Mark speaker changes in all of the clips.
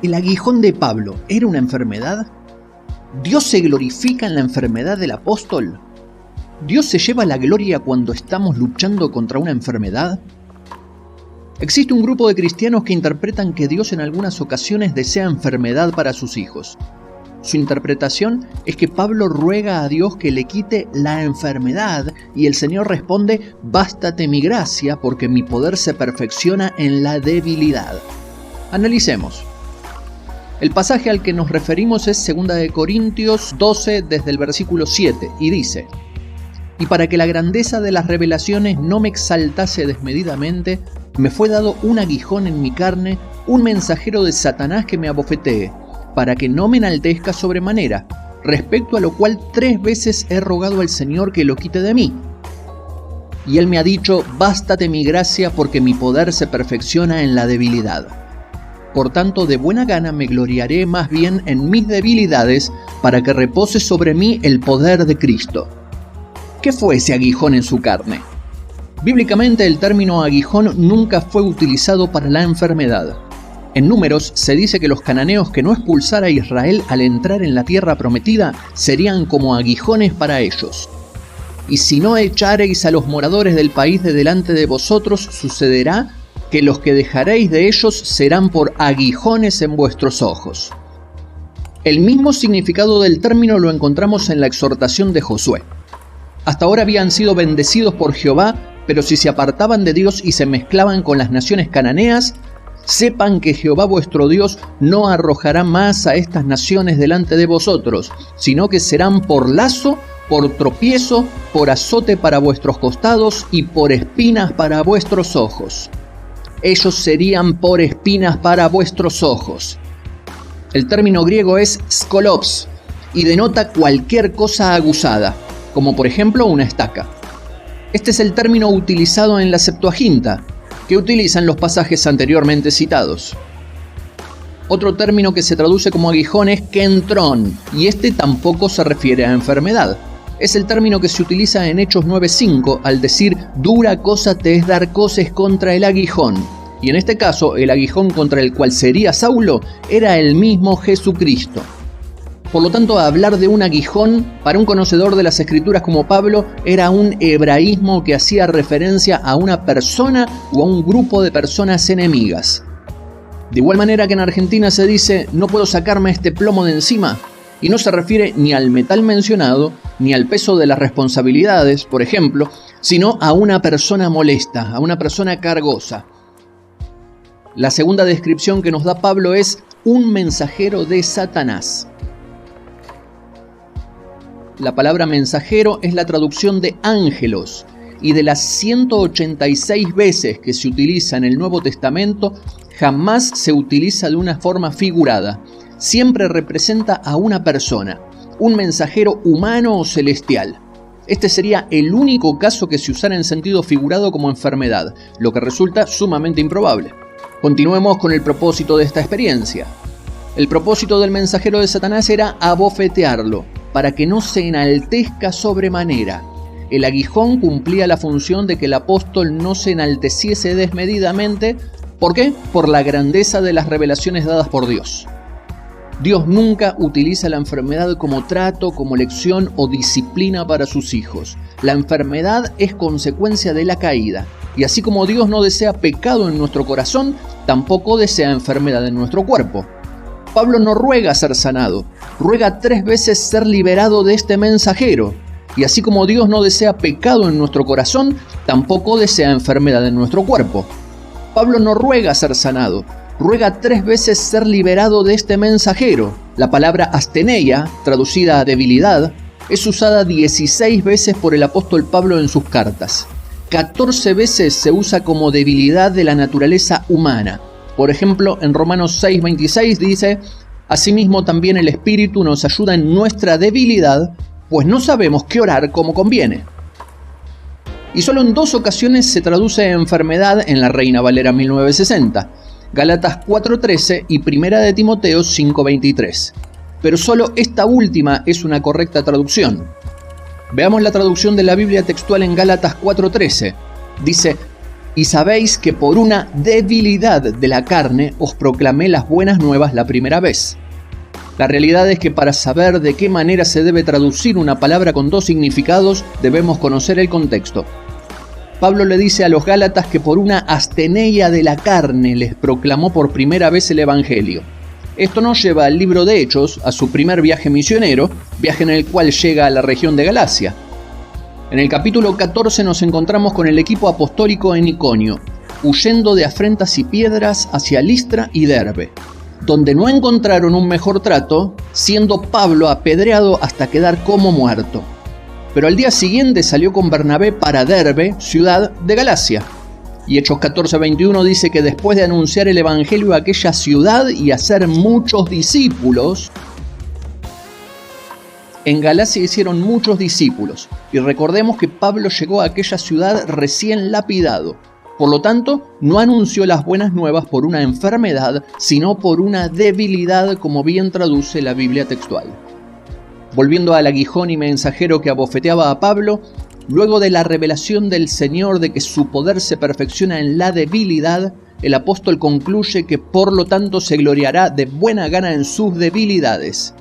Speaker 1: ¿El aguijón de Pablo era una enfermedad? ¿Dios se glorifica en la enfermedad del apóstol? ¿Dios se lleva la gloria cuando estamos luchando contra una enfermedad? Existe un grupo de cristianos que interpretan que Dios en algunas ocasiones desea enfermedad para sus hijos. Su interpretación es que Pablo ruega a Dios que le quite la enfermedad y el Señor responde: «Bástate mi gracia, porque mi poder se perfecciona en la debilidad». Analicemos. El pasaje al que nos referimos es 2 Corintios 12 desde el versículo 7 y dice: «Y para que la grandeza de las revelaciones no me exaltase desmedidamente, me fue dado un aguijón en mi carne, un mensajero de Satanás que me abofetee, para que no me enaltezca sobremanera, respecto a lo cual 3 veces he rogado al Señor que lo quite de mí. Y Él me ha dicho: bástate mi gracia, porque mi poder se perfecciona en la debilidad. Por tanto, de buena gana me gloriaré más bien en mis debilidades, para que repose sobre mí el poder de Cristo». ¿Qué fue ese aguijón en su carne? Bíblicamente, el término aguijón nunca fue utilizado para la enfermedad. En Números se dice que los cananeos que no expulsara a Israel al entrar en la tierra prometida serían como aguijones para ellos. «Y si no echareis a los moradores del país de delante de vosotros, sucederá que los que dejaréis de ellos serán por aguijones en vuestros ojos». El mismo significado del término lo encontramos en la exhortación de Josué. Hasta ahora habían sido bendecidos por Jehová, pero si se apartaban de Dios y se mezclaban con las naciones cananeas, sepan que Jehová vuestro Dios no arrojará más a estas naciones delante de vosotros, sino que serán por lazo, por tropiezo, por azote para vuestros costados y por espinas para vuestros ojos. Ellos serían por espinas para vuestros ojos. El término griego es skolops y denota cualquier cosa aguzada, como por ejemplo una estaca. Este es el término utilizado en la Septuaginta, que utilizan los pasajes anteriormente citados. Otro término que se traduce como aguijón es kentrón, y este tampoco se refiere a enfermedad. Es el término que se utiliza en Hechos 9:5 al decir: «Dura cosa te es dar coces contra el aguijón». Y en este caso, el aguijón contra el cual sería Saulo era el mismo Jesucristo. Por lo tanto, hablar de un aguijón para un conocedor de las Escrituras como Pablo era un hebraísmo que hacía referencia a una persona o a un grupo de personas enemigas. De igual manera que en Argentina se dice: «no puedo sacarme este plomo de encima», y no se refiere ni al metal mencionado, ni al peso de las responsabilidades, por ejemplo, sino a una persona molesta, a una persona cargosa. La segunda descripción que nos da Pablo es un mensajero de Satanás. La palabra mensajero es la traducción de ángelos, y de las 186 veces que se utiliza en el Nuevo Testamento, jamás se utiliza de una forma figurada. Siempre representa a una persona, un mensajero humano o celestial. Este sería el único caso que se usara en sentido figurado como enfermedad, lo que resulta sumamente improbable. Continuemos con el propósito de esta experiencia. El propósito del mensajero de Satanás era abofetearlo, para que no se enaltezca sobremanera. El aguijón cumplía la función de que el apóstol no se enalteciese desmedidamente. ¿Por qué? Por la grandeza de las revelaciones dadas por Dios. Dios nunca utiliza la enfermedad como trato, como lección o disciplina para sus hijos. La enfermedad es consecuencia de la caída. Y así como Dios no desea pecado en nuestro corazón, tampoco desea enfermedad en nuestro cuerpo. Pablo no ruega ser sanado, ruega 3 veces ser liberado de este mensajero. Y así como Dios no desea pecado en nuestro corazón, tampoco desea enfermedad en nuestro cuerpo. Pablo no ruega ser sanado, ruega 3 veces ser liberado de este mensajero. La palabra asteneia, traducida a debilidad, es usada 16 veces por el apóstol Pablo en sus cartas. 14 veces se usa como debilidad de la naturaleza humana. Por ejemplo, en Romanos 6:26 dice: «Asimismo también el Espíritu nos ayuda en nuestra debilidad, pues no sabemos qué orar como conviene». Y solo en 2 ocasiones se traduce enfermedad en la Reina Valera 1960, Gálatas 4:13 y 1 de Timoteo 5:23. Pero solo esta última es una correcta traducción. Veamos la traducción de la Biblia textual en Gálatas 4:13. Dice: Y sabéis que por una debilidad de la carne os proclamé las buenas nuevas la primera vez. La realidad es que para saber de qué manera se debe traducir una palabra con dos significados, debemos conocer el contexto. Pablo le dice a los Gálatas que por una asteneia de la carne les proclamó por primera vez el Evangelio. Esto nos lleva al libro de Hechos, a su primer viaje misionero, viaje en el cual llega a la región de Galacia. En el capítulo 14 nos encontramos con el equipo apostólico en Iconio, huyendo de afrentas y piedras hacia Listra y Derbe, donde no encontraron un mejor trato, siendo Pablo apedreado hasta quedar como muerto. Pero al día siguiente salió con Bernabé para Derbe, ciudad de Galacia. Y Hechos 14:21 dice que después de anunciar el evangelio a aquella ciudad y hacer muchos discípulos, en Galacia hicieron muchos discípulos. Y recordemos que Pablo llegó a aquella ciudad recién lapidado. Por lo tanto, no anunció las buenas nuevas por una enfermedad, sino por una debilidad, como bien traduce la Biblia textual. Volviendo al aguijón y mensajero que abofeteaba a Pablo, luego de la revelación del Señor de que su poder se perfecciona en la debilidad, el apóstol concluye que por lo tanto se gloriará de buena gana en sus debilidades.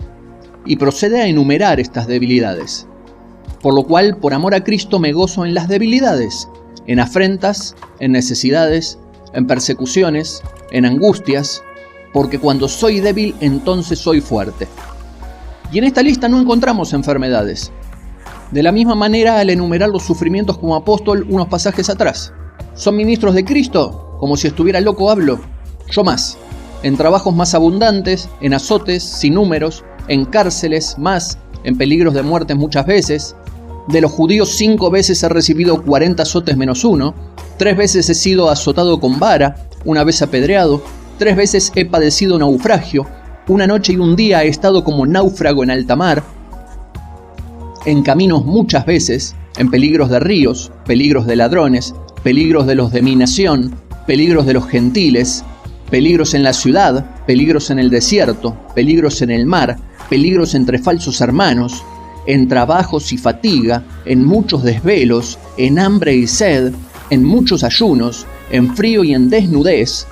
Speaker 1: Y procede a enumerar estas debilidades. Por lo cual, por amor a Cristo me gozo en las debilidades, en afrentas, en necesidades, en persecuciones, en angustias, porque cuando soy débil, entonces soy fuerte. Y en esta lista no encontramos enfermedades. De la misma manera, al enumerar los sufrimientos como apóstol unos pasajes atrás. ¿Son ministros de Cristo? Como si estuviera loco hablo. Yo más. En trabajos más abundantes, en azotes sin números, en cárceles más, en peligros de muerte muchas veces. De los judíos 5 veces he recibido 40 azotes menos 1. 3 veces he sido azotado con vara, 1 vez apedreado. 3 veces he padecido naufragio. 1 noche y 1 día he estado como náufrago en alta mar. En caminos muchas veces, en peligros de ríos, peligros de ladrones, peligros de los de mi nación, peligros de los gentiles, peligros en la ciudad, peligros en el desierto, peligros en el mar, peligros entre falsos hermanos, en trabajos y fatiga, en muchos desvelos, en hambre y sed, en muchos ayunos, en frío y en desnudez.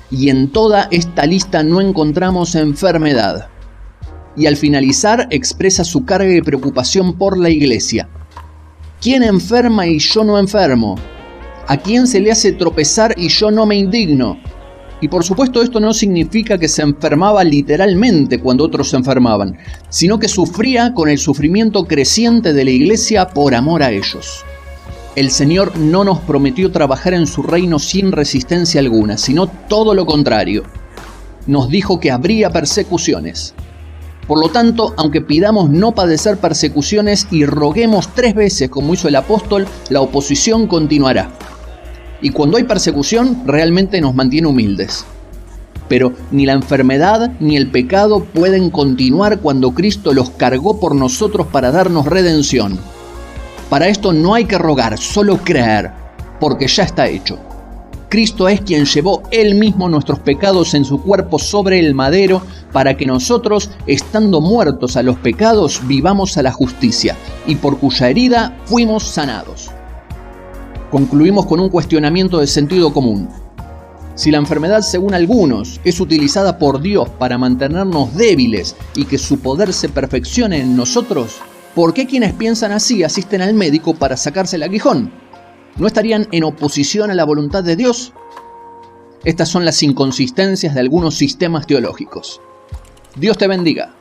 Speaker 1: Y en toda esta lista no encontramos enfermedad. Y al finalizar expresa su carga y preocupación por la iglesia. ¿Quién enferma y yo no enfermo? ¿A quién se le hace tropezar y yo no me indigno? Y por supuesto esto no significa que se enfermaba literalmente cuando otros se enfermaban, sino que sufría con el sufrimiento creciente de la iglesia por amor a ellos. El Señor no nos prometió trabajar en su reino sin resistencia alguna, sino todo lo contrario. Nos dijo que habría persecuciones. Por lo tanto, aunque pidamos no padecer persecuciones y roguemos 3 veces como hizo el apóstol, la oposición continuará. Y cuando hay persecución, realmente nos mantiene humildes. Pero ni la enfermedad ni el pecado pueden continuar cuando Cristo los cargó por nosotros para darnos redención. Para esto no hay que rogar, solo creer, porque ya está hecho. Cristo es quien llevó Él mismo nuestros pecados en su cuerpo sobre el madero, para que nosotros, estando muertos a los pecados, vivamos a la justicia, y por cuya herida fuimos sanados. Concluimos con un cuestionamiento de sentido común. Si la enfermedad, según algunos, es utilizada por Dios para mantenernos débiles y que su poder se perfeccione en nosotros, ¿por qué quienes piensan así asisten al médico para sacarse el aguijón? ¿No estarían en oposición a la voluntad de Dios? Estas son las inconsistencias de algunos sistemas teológicos. Dios te bendiga.